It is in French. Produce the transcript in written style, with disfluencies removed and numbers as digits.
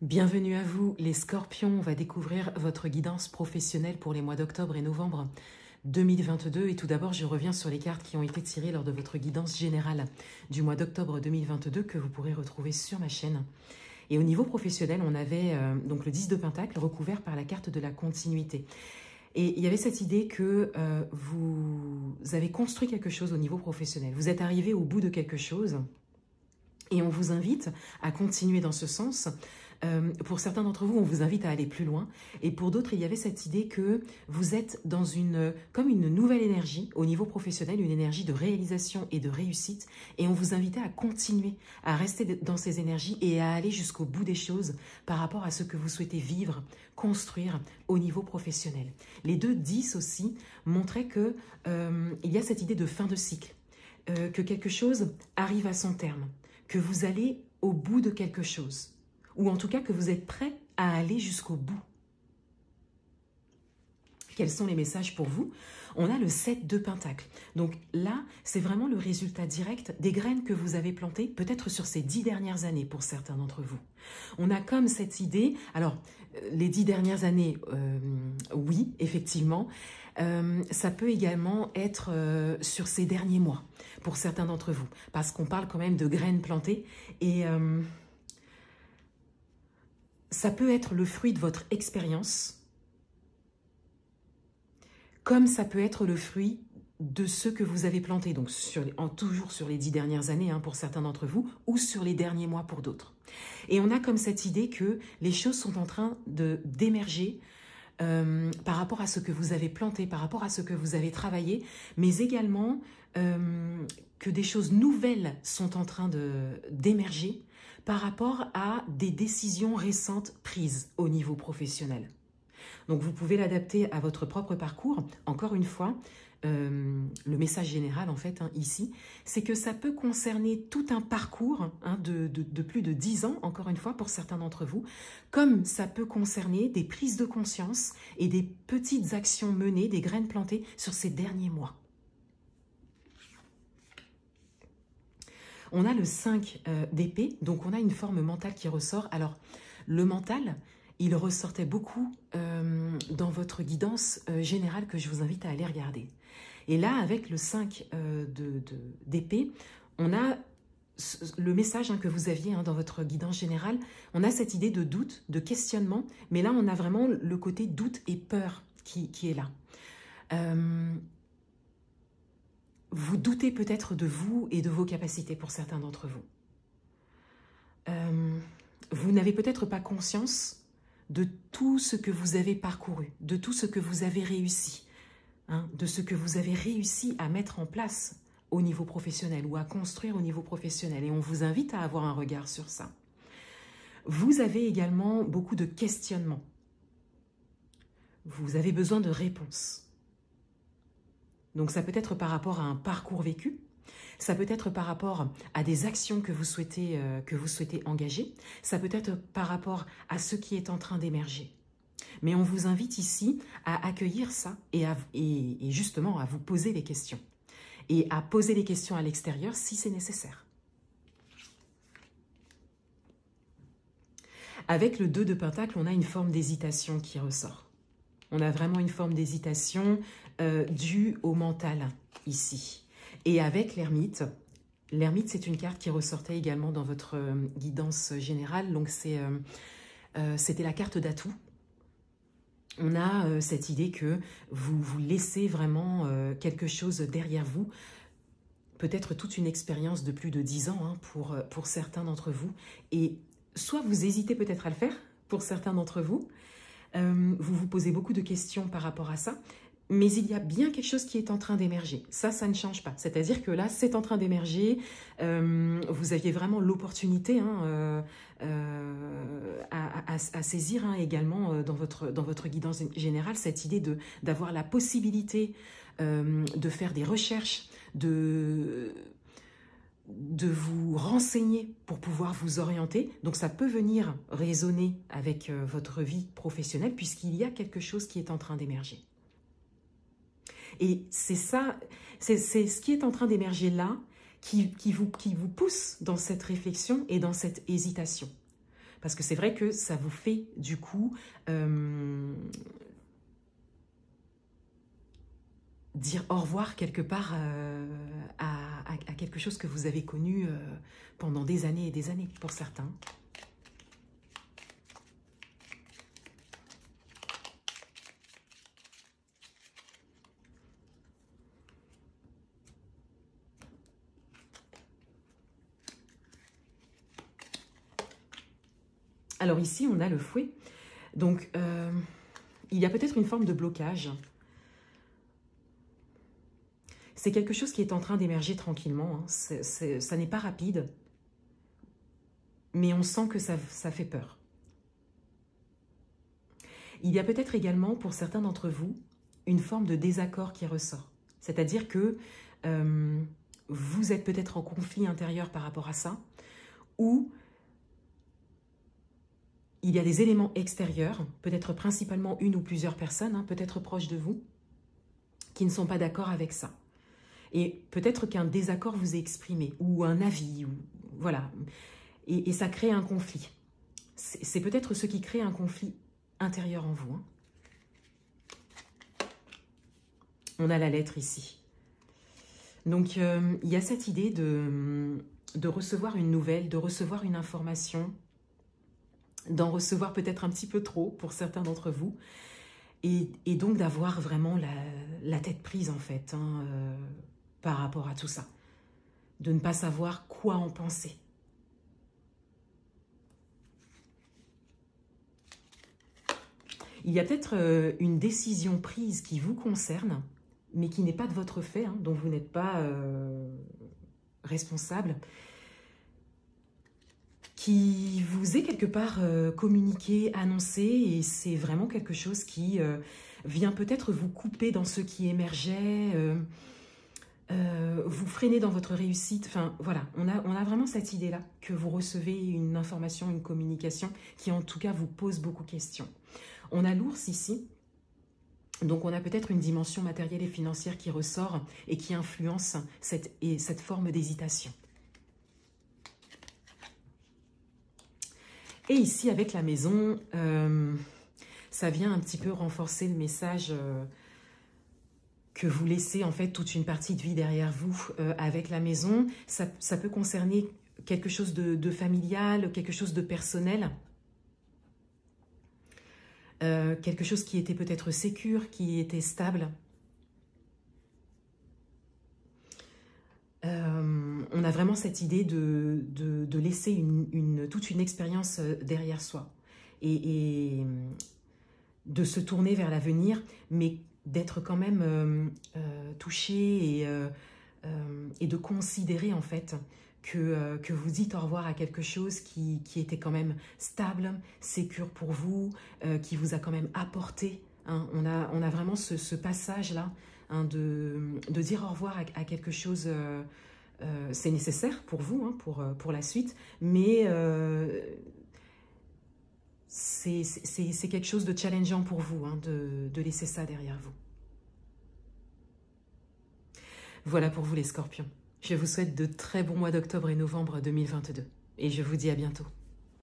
Bienvenue à vous les scorpions, on va découvrir votre guidance professionnelle pour les mois d'octobre et novembre 2022 et tout d'abord je reviens sur les cartes qui ont été tirées lors de votre guidance générale du mois d'octobre 2022 que vous pourrez retrouver sur ma chaîne. Et au niveau professionnel, on avait donc le 10 de Pentacle recouvert par la carte de la continuité. Et il y avait cette idée que vous avez construit quelque chose au niveau professionnel, vous êtes arrivé au bout de quelque chose et on vous invite à continuer dans ce sens. Pour certains d'entre vous, on vous invite à aller plus loin. Et pour d'autres, il y avait cette idée que vous êtes dans comme une nouvelle énergie au niveau professionnel, une énergie de réalisation et de réussite. Et on vous invitait à continuer, à rester dans ces énergies et à aller jusqu'au bout des choses par rapport à ce que vous souhaitez vivre, construire au niveau professionnel. Les 2-10 aussi montraient que il y a cette idée de fin de cycle, que quelque chose arrive à son terme, que vous allez au bout de quelque chose. Ou en tout cas que vous êtes prêt à aller jusqu'au bout. Quels sont les messages pour vous? On a le 7 de Pentacle. Donc là, c'est vraiment le résultat direct des graines que vous avez plantées, peut-être sur ces 10 dernières années pour certains d'entre vous. On a comme cette idée, alors les 10 dernières années, oui, effectivement, ça peut également être sur ces derniers mois pour certains d'entre vous, parce qu'on parle quand même de graines plantées et... ça peut être le fruit de votre expérience, comme ça peut être le fruit de ce que vous avez planté, donc toujours sur les 10 dernières années pour certains d'entre vous, ou sur les derniers mois pour d'autres. Et on a comme cette idée que les choses sont en train d'émerger par rapport à ce que vous avez planté, par rapport à ce que vous avez travaillé, mais également que des choses nouvelles sont en train d'émerger par rapport à des décisions récentes prises au niveau professionnel. Donc vous pouvez l'adapter à votre propre parcours. Encore une fois, le message général en fait ici, c'est que ça peut concerner tout un parcours de plus de 10 ans, encore une fois pour certains d'entre vous, comme ça peut concerner des prises de conscience et des petites actions menées, des graines plantées sur ces derniers mois. On a le 5 d'épée, donc on a une forme mentale qui ressort. Alors, le mental, il ressortait beaucoup dans votre guidance générale que je vous invite à aller regarder. Et là, avec le 5 d'épée, on a le message que vous aviez dans votre guidance générale. On a cette idée de doute, de questionnement, mais là, on a vraiment le côté doute et peur qui est là. Vous doutez peut-être de vous et de vos capacités pour certains d'entre vous. Vous n'avez peut-être pas conscience de tout ce que vous avez parcouru, de tout ce que vous avez réussi, de ce que vous avez réussi à mettre en place au niveau professionnel ou à construire au niveau professionnel. Et on vous invite à avoir un regard sur ça. Vous avez également beaucoup de questionnements. Vous avez besoin de réponses. Donc ça peut être par rapport à un parcours vécu, ça peut être par rapport à des actions que vous souhaitez engager, ça peut être par rapport à ce qui est en train d'émerger. Mais on vous invite ici à accueillir ça et justement à vous poser les questions. Et à poser les questions à l'extérieur si c'est nécessaire. Avec le 2 de Pentacle, on a une forme d'hésitation qui ressort. On a vraiment une forme d'hésitation due au mental ici. Et avec l'ermite, l'ermite c'est une carte qui ressortait également dans votre guidance générale, donc c'était la carte d'atout. On a cette idée que vous vous laissez vraiment quelque chose derrière vous, peut-être toute une expérience de plus de 10 ans pour certains d'entre vous. Et soit vous hésitez peut-être à le faire pour certains d'entre vous, vous vous posez beaucoup de questions par rapport à ça, mais il y a bien quelque chose qui est en train d'émerger. Ça ne change pas. C'est-à-dire que là, c'est en train d'émerger. Vous aviez vraiment l'opportunité à saisir également dans votre guidance générale, cette idée d'avoir la possibilité de faire des recherches, de vous renseigner pour pouvoir vous orienter. Donc ça peut venir résonner avec votre vie professionnelle puisqu'il y a quelque chose qui est en train d'émerger. Et c'est ça, c'est ce qui est en train d'émerger là qui vous pousse dans cette réflexion et dans cette hésitation. Parce que c'est vrai que ça vous fait, du coup, dire au revoir quelque part à quelque chose que vous avez connu pendant des années et des années, pour certains. Alors ici, on a le fouet. Donc, il y a peut-être une forme de blocage. C'est quelque chose qui est en train d'émerger tranquillement. Hein. Ça n'est pas rapide, mais on sent que ça fait peur. Il y a peut-être également, pour certains d'entre vous, une forme de désaccord qui ressort. C'est-à-dire que vous êtes peut-être en conflit intérieur par rapport à ça, ou il y a des éléments extérieurs, peut-être principalement une ou plusieurs personnes, hein, peut-être proches de vous, qui ne sont pas d'accord avec ça. Et peut-être qu'un désaccord vous est exprimé, ou un avis, ou, voilà. Et ça crée un conflit. C'est peut-être ce qui crée un conflit intérieur en vous. Hein. On a la lettre ici. Donc, il y a cette idée de recevoir une nouvelle, de recevoir une information, d'en recevoir peut-être un petit peu trop pour certains d'entre vous, et donc d'avoir vraiment la tête prise en fait, hein, par rapport à tout ça. De ne pas savoir quoi en penser. Il y a peut-être une décision prise qui vous concerne, mais qui n'est pas de votre fait, hein, dont vous n'êtes pas responsable, qui vous est quelque part communiqué, annoncé, et c'est vraiment quelque chose qui vient peut-être vous couper dans ce qui émergeait, vous freiner dans votre réussite. Enfin, voilà, on a vraiment cette idée-là, que vous recevez une information, une communication qui en tout cas vous pose beaucoup de questions. On a l'ours ici, donc on a peut-être une dimension matérielle et financière qui ressort et qui influence cette forme d'hésitation. Et ici, avec la maison, ça vient un petit peu renforcer le message que vous laissez en fait toute une partie de vie derrière vous avec la maison. Ça peut concerner quelque chose de familial, quelque chose de personnel. Quelque chose qui était peut-être sécure, qui était stable. On a vraiment cette idée de laisser toute une expérience derrière soi et de se tourner vers l'avenir, mais d'être quand même touché et de considérer en fait que vous dites au revoir à quelque chose qui était quand même stable, sécure pour vous, qui vous a quand même apporté. Hein. On a vraiment ce passage-là, hein, de dire au revoir à quelque chose, c'est nécessaire pour vous, hein, pour la suite, mais c'est quelque chose de challengeant pour vous, hein, de laisser ça derrière vous. Voilà pour vous les scorpions. Je vous souhaite de très bons mois d'octobre et novembre 2022. Et je vous dis à bientôt.